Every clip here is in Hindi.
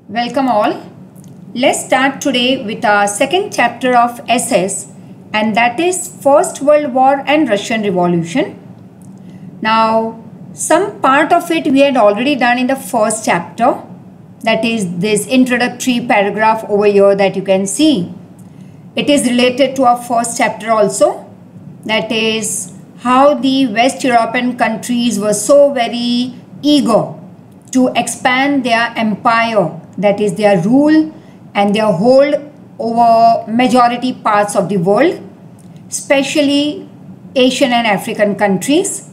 Welcome all. Let's start today with our second chapter of SS, and that is First World War and Russian Revolution. Now, some part of it we had already done in the first chapter. That is this introductory paragraph over here that you can see. It is related to our first chapter also. That is how the West European countries were so very eager to expand their empire, that is their rule and their hold over majority parts of the world, especially Asian and African countries.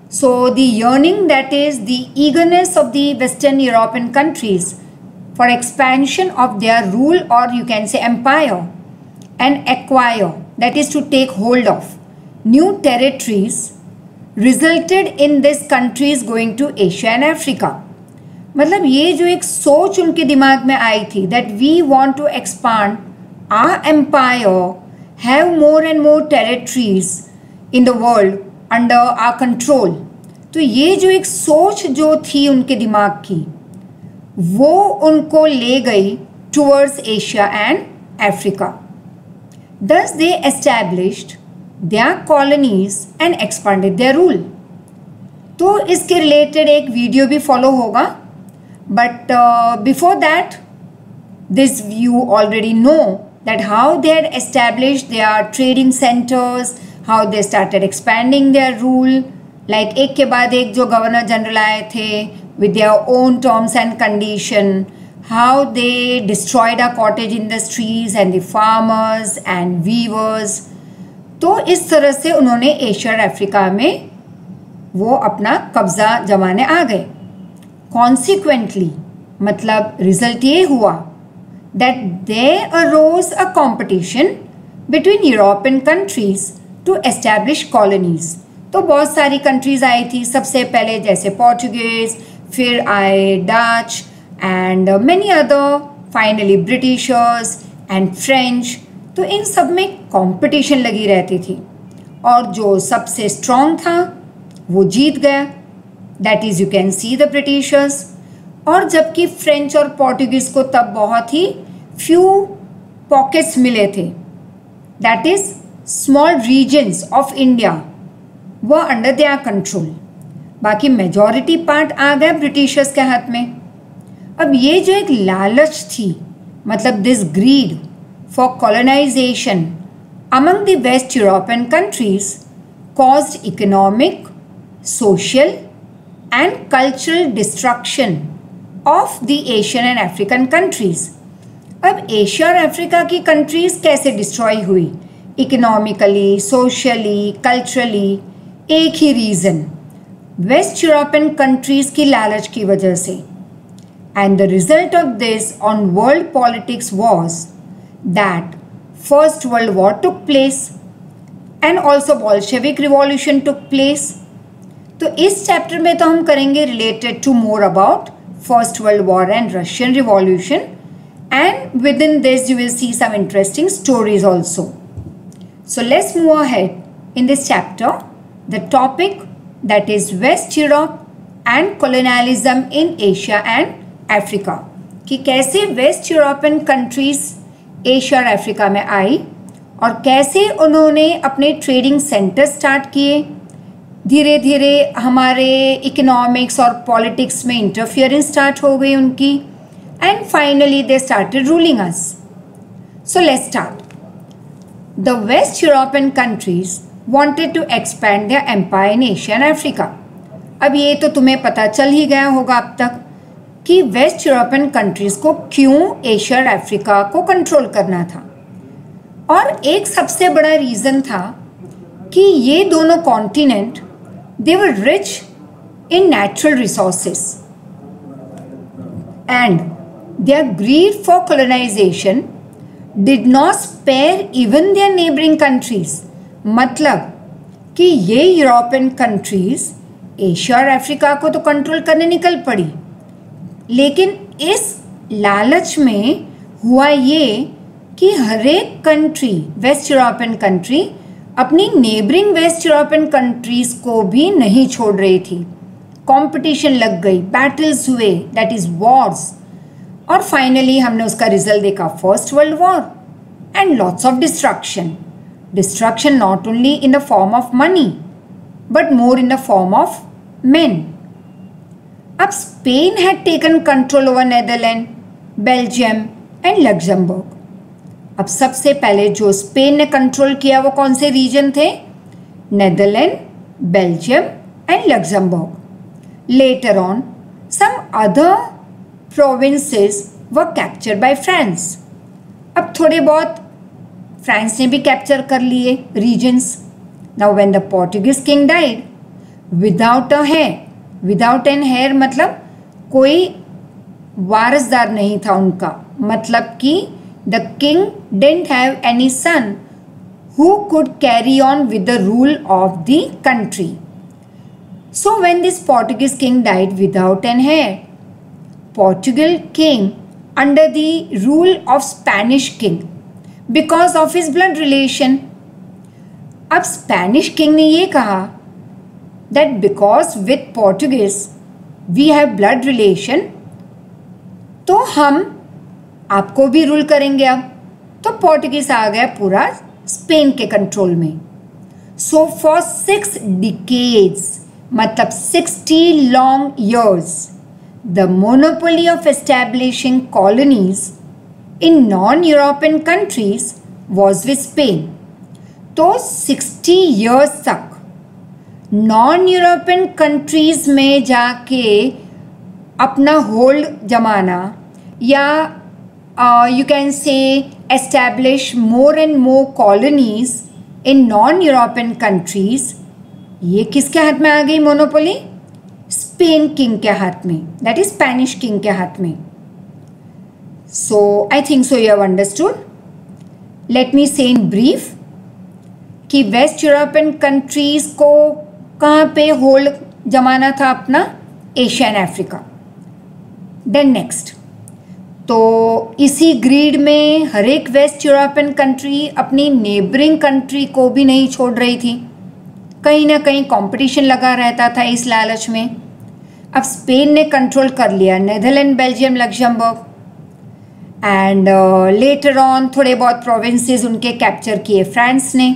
So the yearning, that is the eagerness of the Western European countries for expansion of their rule, or you can say empire, and acquire, that is to take hold of new territories, resulted in these countries going to Asia and Africa. मतलब ये जो एक सोच उनके दिमाग में आई थी that we want to expand our empire, have more and more territories in the world under our control. तो ये जो एक सोच जो थी उनके दिमाग की, वो उनको ले गई towards Asia and Africa. Thus they established their colonies and expanded their rule. तो इसके रिलेटेड एक वीडियो भी फॉलो होगा. But before that, this you already know that how they had established their trading centers, how they started expanding their rule, like एक के बाद एक जो गवर्नर जनरल आए थे with their own terms and condition, how they destroyed our cottage industries and the farmers and weavers. तो इस तरह से उन्होंने एशिया और अफ्रीका में वो अपना कब्जा जमाने आ गए. Consequently, मतलब रिजल्ट ये हुआ that there arose a competition between European countries to establish colonies. तो बहुत सारी कंट्रीज आई थी. सबसे पहले जैसे पोर्चुगीज, फिर आए Dutch and many other, finally Britishers and French. तो इन सब में कंपटीशन लगी रहती थी और जो सबसे स्ट्रॉन्ग था वो जीत गया. That is you can see the Britishers. और जबकि फ्रेंच और पोर्टुगीज़ को तब बहुत ही फ्यू पॉकेट्स मिले थे, that is small regions of India, वो अंडर देयर कंट्रोल. बाकी मेजॉरिटी पार्ट आ गया ब्रिटिशर्स के हाथ में. अब ये जो एक लालच थी, मतलब this greed for colonisation among the waste European countries caused economic, social and cultural destruction of the Asian and African countries. अब एशिया और अफ्रीका की कंट्रीज कैसे डिस्ट्रॉय हुई? Economically, socially, culturally. एक ही रीज़न, वेस्ट यूरोपियन कंट्रीज की लालच की वजह से. And the result of this on world politics was that First world War took place and also Bolshevik revolution took place. तो इस चैप्टर में तो हम करेंगे related to more about First world War and Russian revolution, and with in this you will see some interesting stories also. So let's move ahead in this chapter. The topic that is West Europe and colonialism in Asia and Africa, कि कैसे वेस्ट यूरोपियन कंट्रीज एशिया और अफ्रीका में आई और कैसे उन्होंने अपने ट्रेडिंग सेंटर स्टार्ट किए. धीरे धीरे हमारे इकोनॉमिक्स और पॉलिटिक्स में इंटरफियरेंस स्टार्ट हो गई उनकी, and finally they started ruling us. So let's start. The waste European countries wanted to expand their empire in Asia and Africa. अब ये तो तुम्हें पता चल ही गया होगा अब तक कि वेस्ट यूरोपियन कंट्रीज को क्यों एशिया और अफ्रीका को कंट्रोल करना था. और एक सबसे बड़ा रीज़न था कि ये दोनों continent they were rich in natural resources and their greed for colonization did not spare even their neighboring countries. मतलब कि ये यूरोपियन कंट्रीज एशिया और अफ्रीका को तो कंट्रोल करने निकल पड़ी, लेकिन इस लालच में हुआ ये कि हर एक कंट्री, वेस्ट यूरोपियन कंट्री, अपनी नेबरिंग वेस्ट यूरोपियन कंट्रीज़ को भी नहीं छोड़ रही थी. कंपटीशन लग गई, बैटल्स हुए, दैट इज़ वॉर्स. और फाइनली हमने उसका रिजल्ट देखा, first world War and lots of destruction. Destruction not only in the form of money but more in the form of men. अब Spain had taken control over Netherlands, Belgium and Luxembourg. अब सबसे पहले जो स्पेन ने कंट्रोल किया वो कौन से रीजन थे? Netherland, Belgium and Luxembourg. Later on, some other provinces were captured by France. अब थोड़े बहुत फ्रांस ने भी कैप्चर कर लिए regions. Now when the Portuguese king died, without a heir, without an heir मतलब कोई वारसदार नहीं था उनका, मतलब कि the king didn't have any son who could carry on with the rule of the country. So when this Portuguese king died without an heir, Portugal came under the rule of Spanish king because of his blood relation. अब स्पेनिश किंग ने ये कहा that because with Portuguese we have blood relation, तो हम आपको भी रूल करेंगे. अब तो पोर्टुगीज आ गया पूरा स्पेन के कंट्रोल में. सो फॉर 6 decades मतलब 60 long years, the monopoly of establishing colonies in non-European countries was with Spain. तो 60 years तक नॉन यूरोपियन कंट्रीज में जाके अपना होल्ड जमाना या you can say establish more and more colonies in non European countries, ये किसके हाथ में आ गई मोनोपोली? स्पेन किंग के हाथ में, दैट इज स्पेनिश किंग के हाथ में. So I think so you have understood. Let me say in brief कि वेस्ट यूरोपियन कंट्रीज को कहाँ पे होल्ड जमाना था अपना? Asia and Africa. Then next, तो इसी ग्रीड में हर एक वेस्ट यूरोपियन कंट्री अपनी नेबरिंग कंट्री को भी नहीं छोड़ रही थी. कहीं ना कहीं कंपटीशन लगा रहता था इस लालच में. अब स्पेन ने कंट्रोल कर लिया Netherland, Belgium, Luxembourg and later on थोड़े बहुत प्रोविंसेस उनके कैप्चर किए फ्रांस ने.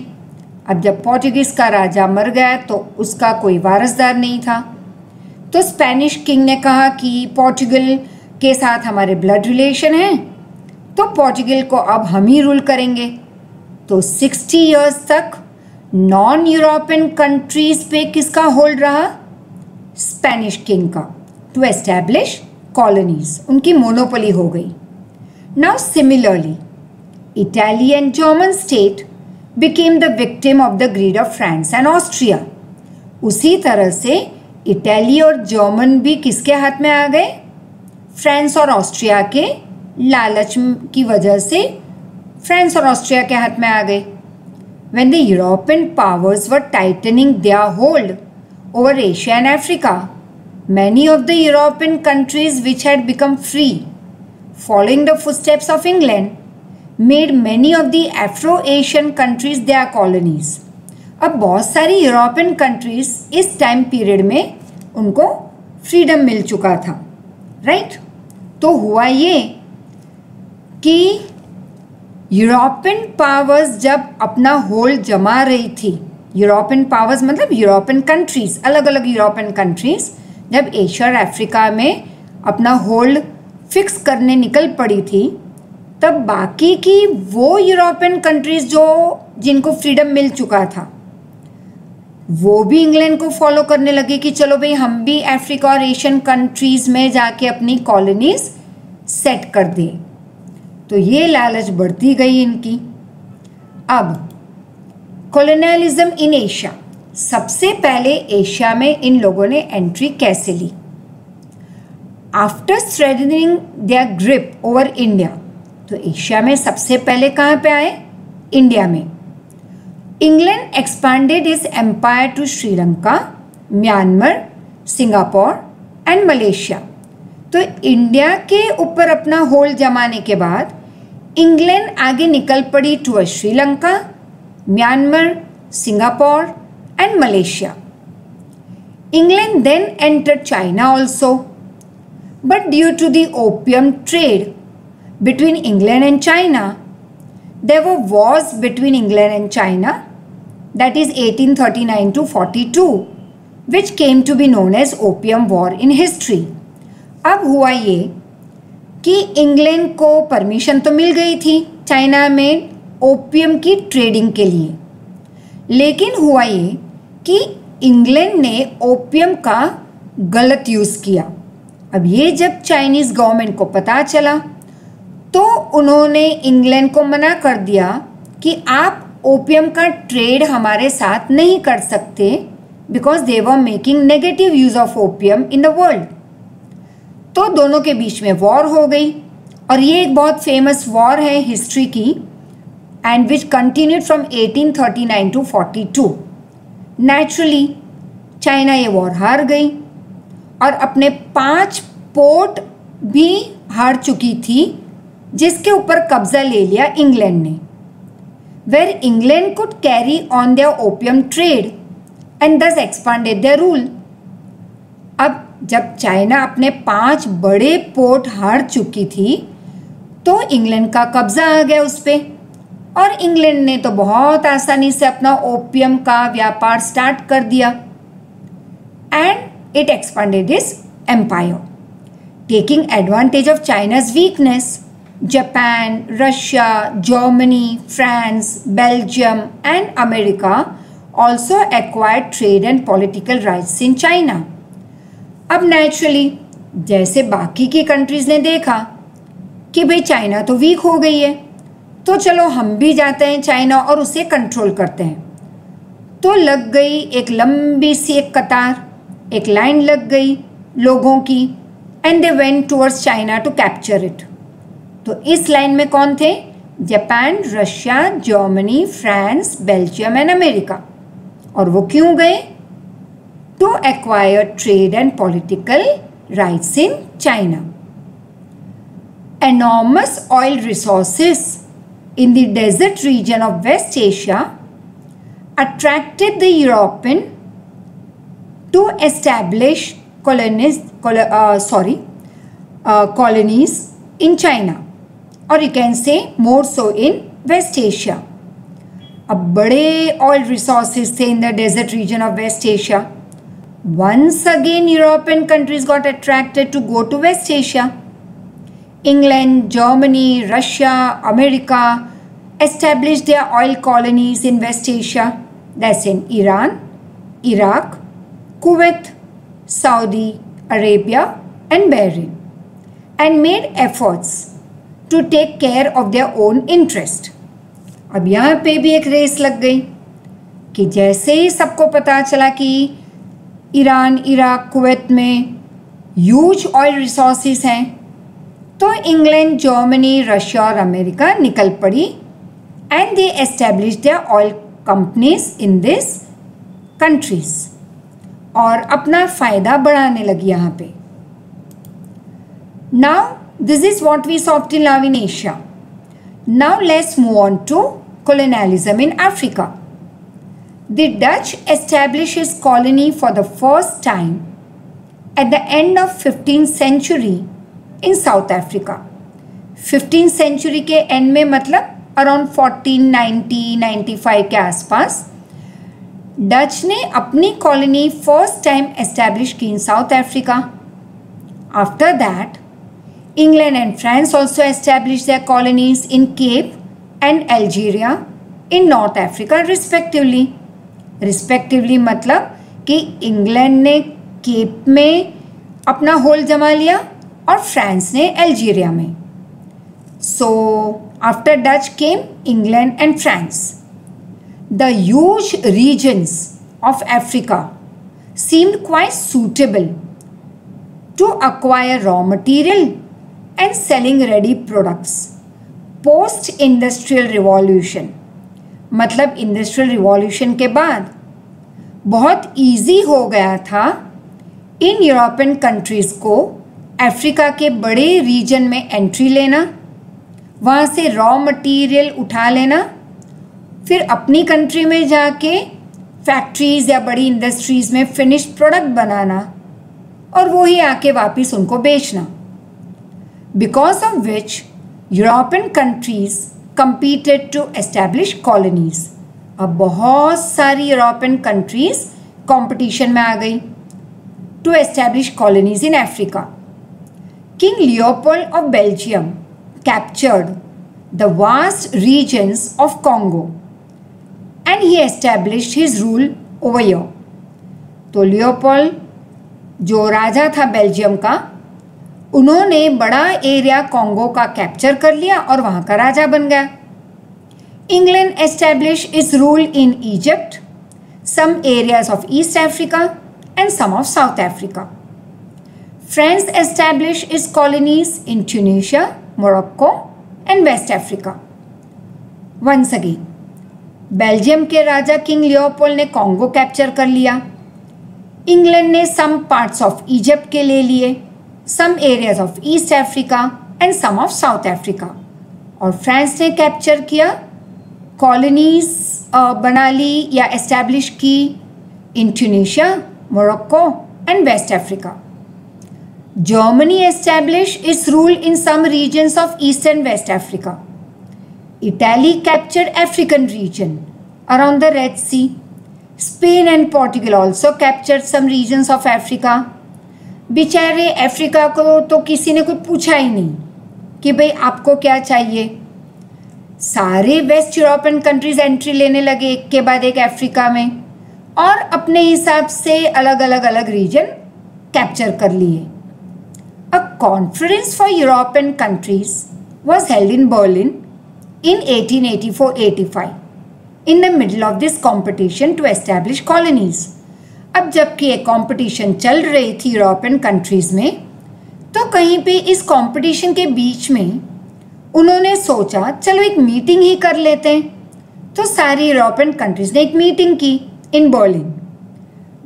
अब जब पोर्टुगीज का राजा मर गया तो उसका कोई वारसदार नहीं था, तो स्पेनिश किंग ने कहा कि पोर्चुगल के साथ हमारे ब्लड रिलेशन है, तो पोर्चुगल को अब हम ही रूल करेंगे. तो 60 इयर्स तक नॉन यूरोपियन कंट्रीज पे किसका होल्ड रहा? स्पेनिश किंग का, टू एस्टैब्लिश कॉलोनीज. उनकी मोनोपोली हो गई. Now similarly Italy and German state became the victim of the greed of France and Austria. उसी तरह से इटली और जर्मन भी किसके हाथ में आ गए? फ्रांस और ऑस्ट्रिया के लालच की वजह से फ्रांस और ऑस्ट्रिया के हाथ में आ गए. When the European powers were tightening their hold over Asia and Africa, many of the European countries which had become free, following the footsteps of England, made many of the Afro-Asian countries their colonies. अब बहुत सारी यूरोपियन कंट्रीज इस टाइम पीरियड में उनको फ्रीडम मिल चुका था, राइट? तो हुआ ये कि यूरोपियन पावर्स जब अपना होल्ड जमा रही थी, यूरोपियन पावर्स मतलब यूरोपियन कंट्रीज, अलग अलग यूरोपियन कंट्रीज जब एशिया और अफ्रीका में अपना होल्ड फिक्स करने निकल पड़ी थी, तब बाकी की वो यूरोपियन कंट्रीज जो जिनको फ्रीडम मिल चुका था वो भी इंग्लैंड को फॉलो करने लगे कि चलो भाई हम भी अफ्रीका और एशियन कंट्रीज में जाके अपनी कॉलोनीज सेट कर दें. तो ये लालच बढ़ती गई इनकी. अब कॉलोनियलिज्म इन एशिया, सबसे पहले एशिया में इन लोगों ने एंट्री कैसे ली? After strengthening their grip over India, तो एशिया में सबसे पहले कहाँ पे आए? इंडिया में. England expanded is empire to Sri Lanka, Myanmar, Singapore and Malaysia. तो इंडिया के ऊपर अपना होल्ड जमाने के बाद इंग्लैंड आगे निकल पड़ी to Sri Lanka, Myanmar, Singapore and Malaysia. England then entered China also. But due to the opium trade between England and China, there were wars between England and China, that is 1839 to 42, which came to be known as Opium War in history. अब हुआ ये कि इंग्लैंड को परमिशन तो मिल गई थी चाइना में ओपियम की ट्रेडिंग के लिए, लेकिन हुआ ये कि इंग्लैंड ने ओपियम का गलत यूज़ किया। अब ये जब चाइनीज़ गवर्नमेंट को पता चला तो उन्होंने इंग्लैंड को मना कर दिया कि आप ओपियम का ट्रेड हमारे साथ नहीं कर सकते, because they were making negative use of opium in the world. तो दोनों के बीच में वॉर हो गई और ये एक बहुत फेमस वॉर है हिस्ट्री की, and which continued from 1839 to 42। Naturally China ये वॉर हार गई और अपने 5 पोर्ट भी हार चुकी थी, जिसके ऊपर कब्जा ले लिया इंग्लैंड ने, where England could carry on their opium trade and thus expanded their rule. अब जब चाइना अपने 5 बड़े पोर्ट हार चुकी थी तो इंग्लैंड का कब्जा आ गया उस पर, और इंग्लैंड ने तो बहुत आसानी से अपना ओपियम का व्यापार स्टार्ट कर दिया and it expanded its empire. Taking advantage of China's weakness, Japan, Russia, Germany, France, Belgium and America also acquired trade and political rights in China. अब नेचुरली जैसे बाकी की कंट्रीज़ ने देखा कि भाई चाइना तो वीक हो गई है, तो चलो हम भी जाते हैं चाइना और उसे कंट्रोल करते हैं। तो लग गई एक लंबी सी एक कतार, एक लाइन लग गई लोगों की, and they went towards China to capture it. तो इस लाइन में कौन थे? Japan, Russia, Germany, France, Belgium and America. और वो क्यों गए? To acquire trade and political rights in China. Enormous oil resources in the desert region of West Asia attracted the European to establish colonies in China, or you can say more so in West Asia. अब बड़े oil resources थे in the desert region of West Asia. Once again European countries got attracted to go to West Asia. England, Germany, Russia, America established their oil colonies in West Asia, that's in Iran, Iraq, Kuwait, Saudi Arabia and Bahrain, and made efforts to take care of their own interest. अब यहाँ पे भी एक रेस लग गई कि जैसे ही सबको पता चला कि ईरान, इराक, कुवैत में ह्यूज ऑयल रिसोर्सेज हैं, तो इंग्लैंड, जर्मनी, रशिया और अमेरिका निकल पड़ी and they establish their oil companies in this countries और अपना फ़ायदा बढ़ाने लगी यहाँ पे। Now this is what we saw till now in Asia. Now let's move on to colonialism in Africa. The Dutch established its colony for the first time at the end of 15th century in South Africa. 15th century के end में मतलब around 1490-95 के आसपास डच ने अपनी कॉलोनी फर्स्ट टाइम एस्टैब्लिश की in South Africa. After that England and France also established their colonies in Cape and Algeria in North Africa respectively. Respectively मतलब कि इंग्लैंड ने केप में अपना होल्ड जमा लिया और फ्रांस ने अल्जीरिया में। So after Dutch came England and France. The huge regions of Africa seemed quite suitable to acquire raw material and selling ready products post-industrial revolution. मतलब इंडस्ट्रियल रिवॉल्यूशन के बाद बहुत इजी हो गया था इन यूरोपियन कंट्रीज़ को अफ्रीका के बड़े रीजन में एंट्री लेना, वहाँ से रॉ मटेरियल उठा लेना, फिर अपनी कंट्री में जाके फैक्ट्रीज़ या बड़ी इंडस्ट्रीज़ में फिनिश्ड प्रोडक्ट बनाना और वो ही आके वापस उनको बेचना। Because of which European countries competed to establish colonies। अब बहुत सारी यूरोपियन कंट्रीज कंपटीशन में आ गई to establish colonies in Africa. King Leopold of Belgium captured the vast regions of Congo and he established his rule over here. तो लियोपोल्ड जो राजा था बेल्जियम का, उन्होंने बड़ा एरिया कॉन्गो का कैप्चर कर लिया और वहाँ का राजा बन गया। England established its rule in Egypt, some areas of East Africa and some of South Africa. France established its colonies in Tunisia, Morocco and West Africa. Once again Belgium के राजा किंग लियोपोल्ड ने कॉन्गो कैप्चर कर लिया। इंग्लैंड ने सम पार्ट्स ऑफ इजिप्ट के ले लिए, some areas of East Africa and some of South Africa। और फ्रांस ने कैप्चर किया, कॉलोनीज बना ली या एस्टैब्लिश की in Tunisia, Morocco and West Africa. Germany establish its rule in some regions of East and West Africa. Italy captured African region around the Red Sea. Spain and Portugal also captured some regions of Africa. बेचारे अफ्रीका को तो किसी ने कुछ पूछा ही नहीं कि भाई आपको क्या चाहिए। सारे वेस्ट यूरोपियन कंट्रीज एंट्री लेने लगे एक के बाद एक अफ्रीका में और अपने हिसाब से अलग अलग रीजन कैप्चर कर लिए। A conference for European countries was held in Berlin in 1884-85 in the middle of this competition to establish colonies। अब जबकि एक कंपटीशन चल रही थी यूरोपियन कंट्रीज़ में, तो कहीं पे इस कंपटीशन के बीच में उन्होंने सोचा चलो एक मीटिंग ही कर लेते हैं। तो सारी यूरोपियन कंट्रीज़ ने एक मीटिंग की in Berlin.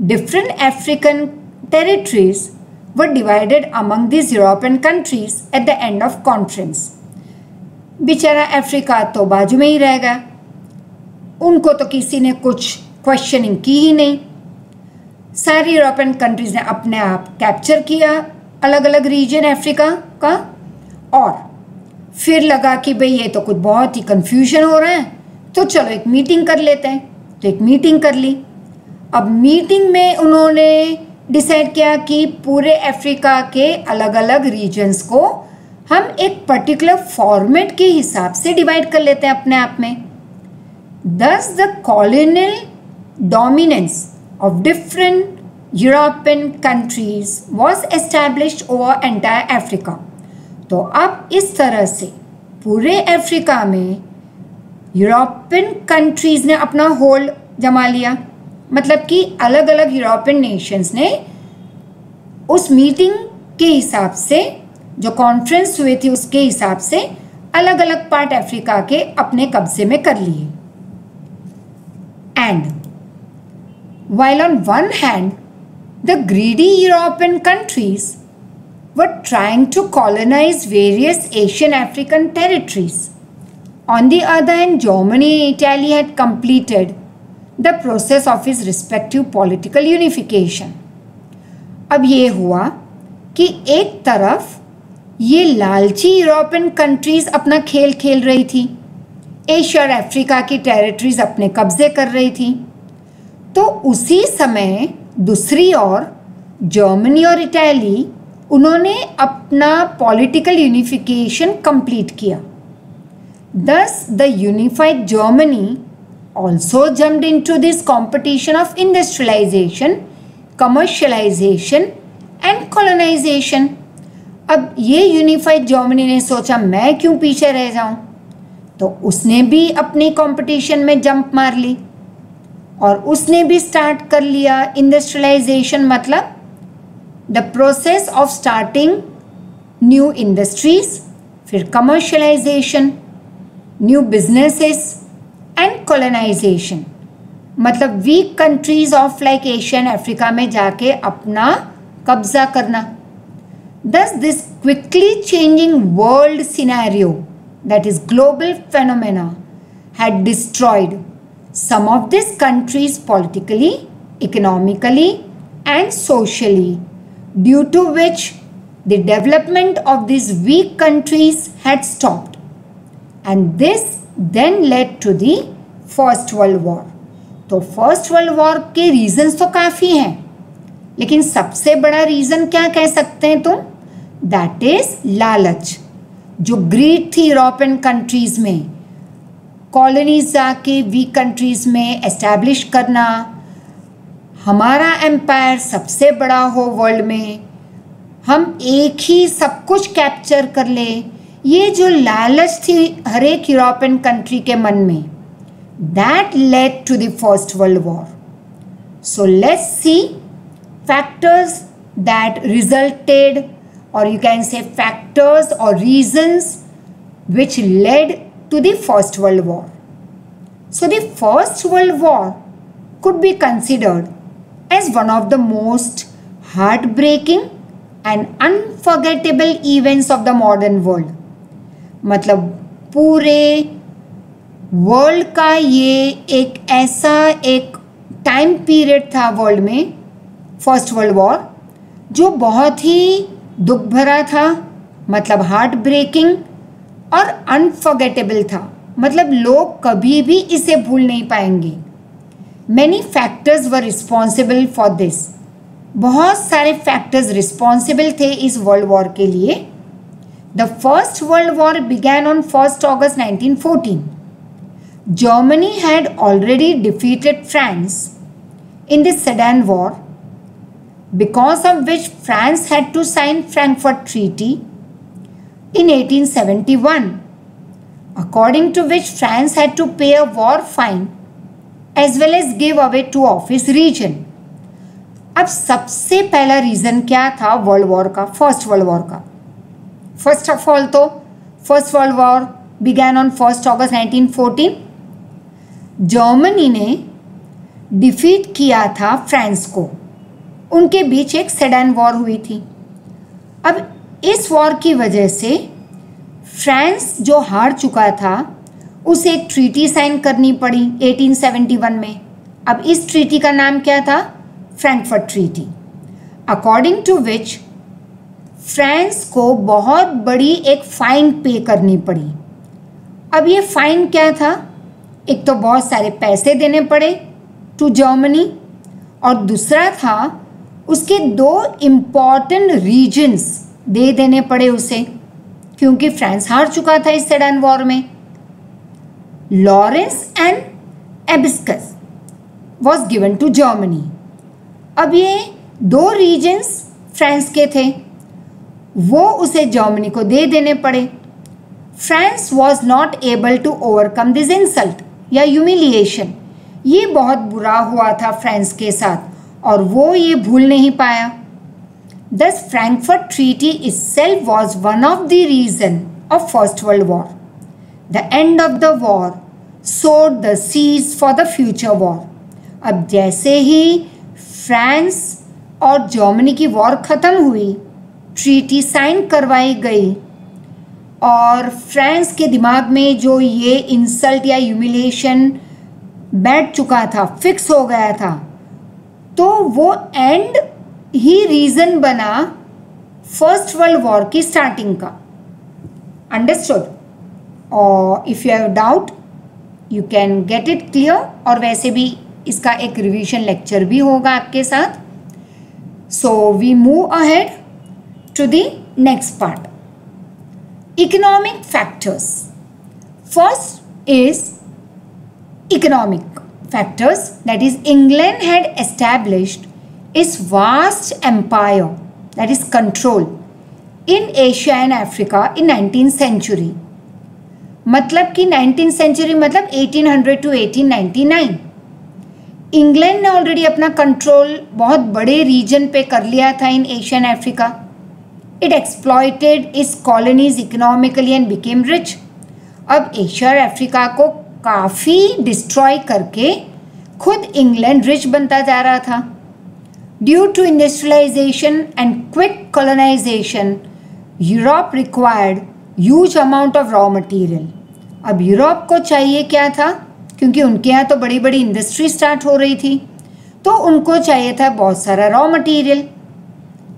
Different African territories were divided among this European countries at the end of conference. बेचारा अफ्रीका तो बाजू में ही रह गया, उनको तो किसी ने कुछ क्वेश्चनिंग की ही नहीं। सारी यूरोपियन कंट्रीज़ ने अपने आप कैप्चर किया अलग अलग रीजन अफ्रीका का, और फिर लगा कि भाई ये तो कुछ बहुत ही कन्फ्यूजन हो रहा है, तो चलो एक मीटिंग कर लेते हैं। तो एक मीटिंग कर ली। अब मीटिंग में उन्होंने डिसाइड किया कि पूरे अफ्रीका के अलग अलग रीजन्स को हम एक पर्टिकुलर फॉर्मेट के हिसाब से डिवाइड कर लेते हैं अपने आप में। दस the colonial dominance of different European countries was established over entire Africa। तो अब इस तरह से पूरे अफ्रीका में यूरोपियन कंट्रीज़ ने अपना होल्ड जमा लिया। मतलब कि अलग अलग यूरोपियन नेशंस ने उस मीटिंग के हिसाब से, जो कॉन्फ्रेंस हुई थी उसके हिसाब से अलग अलग पार्ट अफ्रीका के अपने कब्जे में कर लिए। And while on one hand the greedy European countries were trying to colonize various Asian African territories, on the other hand Germany and Italy had completed the process of its respective political unification। अब ये हुआ कि एक तरफ ये लालची यूरोपियन कंट्रीज़ अपना खेल खेल रही थी, एशिया और अफ्रीका की टेरिटरीज अपने कब्जे कर रही थी, तो उसी समय दूसरी ओर जर्मनी और इटली उन्होंने अपना पॉलिटिकल यूनिफिकेशन कंप्लीट किया। दस the unified Germany also jumped into this competition of industrialization, commercialization and colonization। अब ये यूनिफाइड जर्मनी ने सोचा मैं क्यों पीछे रह जाऊं, तो उसने भी अपनी कंपटीशन में जंप मार ली और उसने भी स्टार्ट कर लिया इंडस्ट्रियलाइजेशन, मतलब the process of starting new industries, फिर commercialisation, new businesses and colonisation, मतलब weak countries of like Asian Africa में जाके अपना कब्जा करना। Thus this quickly changing world scenario, that is global phenomena, had destroyed some of these countries politically, economically and socially, due to which the development of these weak countries had stopped, and this then led to the First World War. तो फर्स्ट वर्ल्ड वॉर के रीजंस तो काफ़ी हैं, लेकिन सबसे बड़ा रीज़न क्या कह सकते हैं तुम? दैट इज लालच, जो ग्रीड थी यूरोपियन कंट्रीज़ में, कॉलोनीज जाके वीक कंट्रीज़ में एस्टैब्लिश करना, हमारा एम्पायर सबसे बड़ा हो वर्ल्ड में, हम एक ही सब कुछ कैप्चर कर ले, ये जो लालच थी हर एक यूरोपियन कंट्री के मन में, that led to the first world war. So let's see factors that resulted, or you can say factors or reasons which led to the First World War. So the First World War could be considered as one of the most heartbreaking and unforgettable events of the modern world. मतलब पूरे वर्ल्ड का ये एक ऐसा एक टाइम पीरियड था वर्ल्ड में, फर्स्ट वर्ल्ड वॉर, जो बहुत ही दुख भरा था, मतलब हार्ट ब्रेकिंग और अनफॉरगेटेबल था, मतलब लोग कभी भी इसे भूल नहीं पाएंगे. Many factors were responsible for this. बहुत सारे फैक्टर्स रिस्पॉन्सिबल थे इस वर्ल्ड वॉर के लिए. The first world war began on 1 August 1914. Germany had already defeated France in the Sedan War, because of which France had to sign Frankfurt Treaty in 1871, according to which France had to pay a war fine as well as give away 2 of its region. अब सबसे पहला रीज़न क्या था वर्ल्ड वॉर का, फर्स्ट वर्ल्ड वॉर का? फर्स्ट ऑफ ऑल तो first world war began on 1 August 1914. Germany ने डिफीट किया था फ्रांस को, उनके बीच एक सेडान वॉर हुई थी. अब इस वॉर की वजह से फ्रांस जो हार चुका था उसे एक ट्रीटी साइन करनी पड़ी 1871 में. अब इस ट्रीटी का नाम क्या था? Frankfurt treaty, according to which France को बहुत बड़ी एक फाइन पे करनी पड़ी. अब ये फाइन क्या था? एक तो बहुत सारे पैसे देने पड़े टू जर्मनी, और दूसरा था उसके 2 इम्पॉर्टेंट रीजन्स दे देने पड़े उसे, क्योंकि फ्रांस हार चुका था इस सेडान वॉर में. लॉरेंस एंड एबिस्कस वॉज गिवन टू जर्मनी. अब ये 2 रीजन्स फ्रांस के थे, वो उसे जर्मनी को दे देने पड़े. France was not able to overcome this insult या ह्यूमिलिएशन. ये बहुत बुरा हुआ था फ्रांस के साथ और वो ये भूल नहीं पाया. Thus Frankfurt Treaty itself was one of the reasons of First World War. The end of the war sowed the seeds for the future war. अब जैसे ही फ्रांस और जर्मनी की वॉर ख़त्म हुई, ट्रीटी साइन करवाई गई और फ्रांस के दिमाग में जो ये इंसल्ट या ह्यूमिलिएशन बैठ चुका था, फिक्स हो गया था, तो वो एंड ही रीज़न बना फर्स्ट वर्ल्ड वॉर की स्टार्टिंग का. अंडरस्टूड? और if you have doubt you can get it clear, और वैसे भी इसका एक रिवीजन लेक्चर भी होगा आपके साथ. So we move ahead to the next part. Economic factors. First is economic factors, that is England had established its vast empire, that is control, in Asia and Africa in 19th century. मतलब कि 19th century मतलब 1800 to 1899. इंग्लैंड ने ऑलरेडी अपना कंट्रोल बहुत बड़े रीजन पे कर लिया था इन Asia and Africa. It exploited it's colonies economically and became rich. अब एशिया और अफ्रीका को काफ़ी डिस्ट्रॉय करके खुद इंग्लैंड रिच बनता जा रहा था. Due to industrialisation and quick colonisation, Europe required huge amount of raw material. अब यूरोप को चाहिए क्या था? क्योंकि उनके यहाँ तो बड़ी बड़ी इंडस्ट्री स्टार्ट हो रही थी, तो उनको चाहिए था बहुत सारा raw material.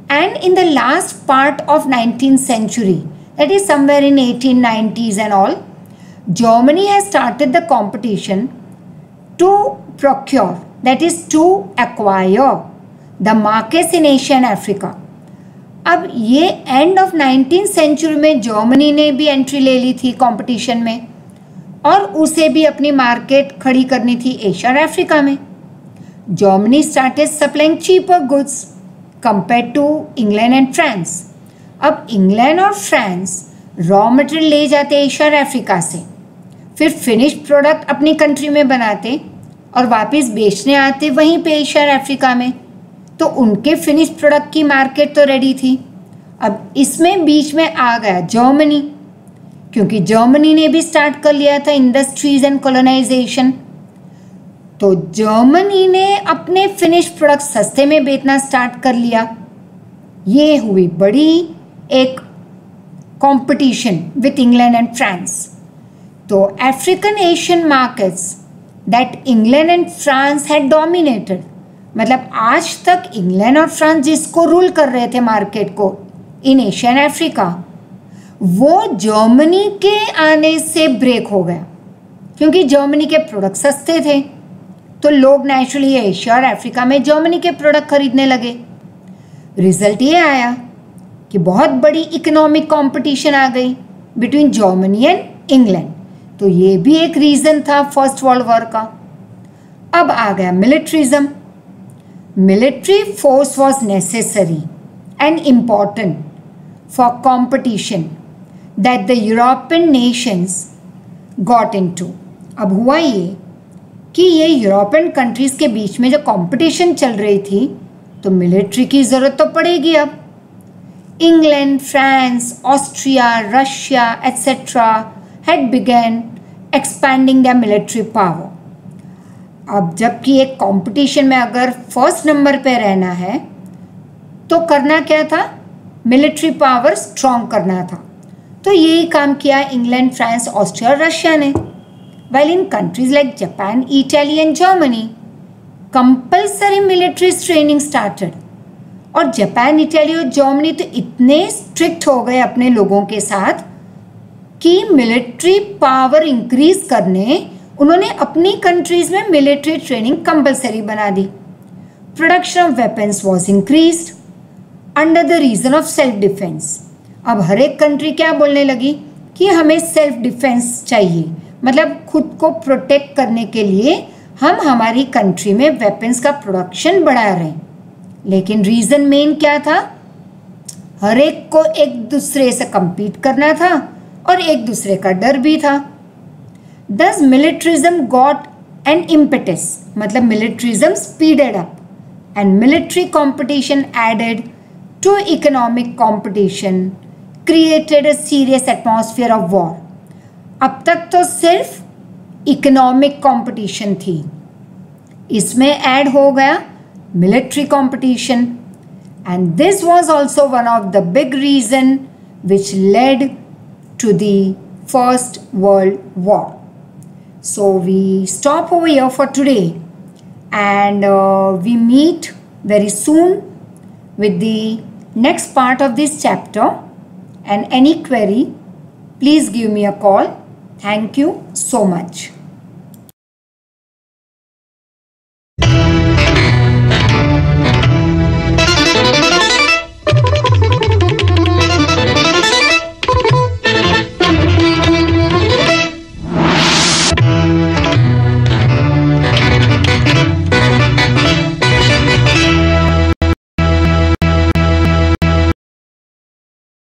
And in the last part of 19th century, that is somewhere in 1890s and all, Germany has started the competition to procure, that is to acquire the markets in Asia and Africa. अब ये एंड ऑफ 19th सेंचुरी में जर्मनी ने भी एंट्री ले ली थी कंपटीशन में और उसे भी अपनी मार्केट खड़ी करनी थी एशिया और अफ्रीका में. Germany started supplying cheaper goods compare to England and France. अब इंग्लैंड और फ्रांस रॉ मटेरियल ले जाते एशिया और अफ्रीका से, फिर फिनिश्ड प्रोडक्ट अपनी कंट्री में बनाते और वापस बेचने आते वहीं पे एशिया और अफ्रीका में. तो उनके फिनिश प्रोडक्ट की मार्केट तो रेडी थी. अब इसमें बीच में आ गया जर्मनी, क्योंकि जर्मनी ने भी स्टार्ट कर लिया था इंडस्ट्रीज एंड कॉलोनाइजेशन. तो जर्मनी ने अपने फिनिश प्रोडक्ट सस्ते में बेचना स्टार्ट कर लिया. ये हुई बड़ी एक competition with England and France. तो African Asian markets that England and France had dominated, मतलब आज तक इंग्लैंड और फ्रांस जिसको रूल कर रहे थे मार्केट को इन एशिया एंड अफ्रीका, वो जर्मनी के आने से ब्रेक हो गया. क्योंकि जर्मनी के प्रोडक्ट सस्ते थे तो लोग नेचुरली एशिया और अफ्रीका में जर्मनी के प्रोडक्ट खरीदने लगे. रिजल्ट ये आया कि बहुत बड़ी इकोनॉमिक कंपटीशन आ गई बिटवीन जर्मनी एंड इंग्लैंड. तो ये भी एक रीज़न था फर्स्ट वर्ल्ड वॉर का. अब आ गया militarism. Military force was necessary and important for competition that the European nations got into. अब हुआ ये कि ये यूरोपियन कंट्रीज़ के बीच में जो कंपटीशन चल रही थी तो मिलिट्री की ज़रूरत तो पड़ेगी. अब England, France, Austria, Russia etcetera had begun expanding their military power. अब जबकि एक कंपटीशन में अगर फर्स्ट नंबर पे रहना है तो करना क्या था, मिलिट्री पावर स्ट्रॉन्ग करना था. तो यही काम किया इंग्लैंड, फ्रांस, ऑस्ट्रिया और रशिया ने. Well in countries like Japan, Italy and Germany compulsory military training started. और जापान, इटली और जर्मनी तो इतने स्ट्रिक्ट हो गए अपने लोगों के साथ कि मिलिट्री पावर इंक्रीज करने उन्होंने अपनी कंट्रीज में मिलिट्री ट्रेनिंग कंपलसरी बना दी. Production of weapons was increased under the reason of self defence. अब हर एक कंट्री क्या बोलने लगी कि हमें सेल्फ डिफेंस चाहिए, मतलब खुद को प्रोटेक्ट करने के लिए हम हमारी कंट्री में वेपन्स का प्रोडक्शन बढ़ा रहे हैं. लेकिन रीज़न मेन क्या था, हर एक को एक दूसरे से compete करना था और एक दूसरे का डर भी था. Thus militarism got an impetus, मतलब militarism speeded up and military competition added to economic competition created a serious atmosphere of war. अब तक तो सिर्फ इकोनॉमिक कंपटीशन थी, इसमें ऐड हो गया military competition. And this was also one of the big reason which led to the First World War. So we stop over here for today and we meet very soon with the next part of this chapter. And any query, please give me a call. Thank you so much.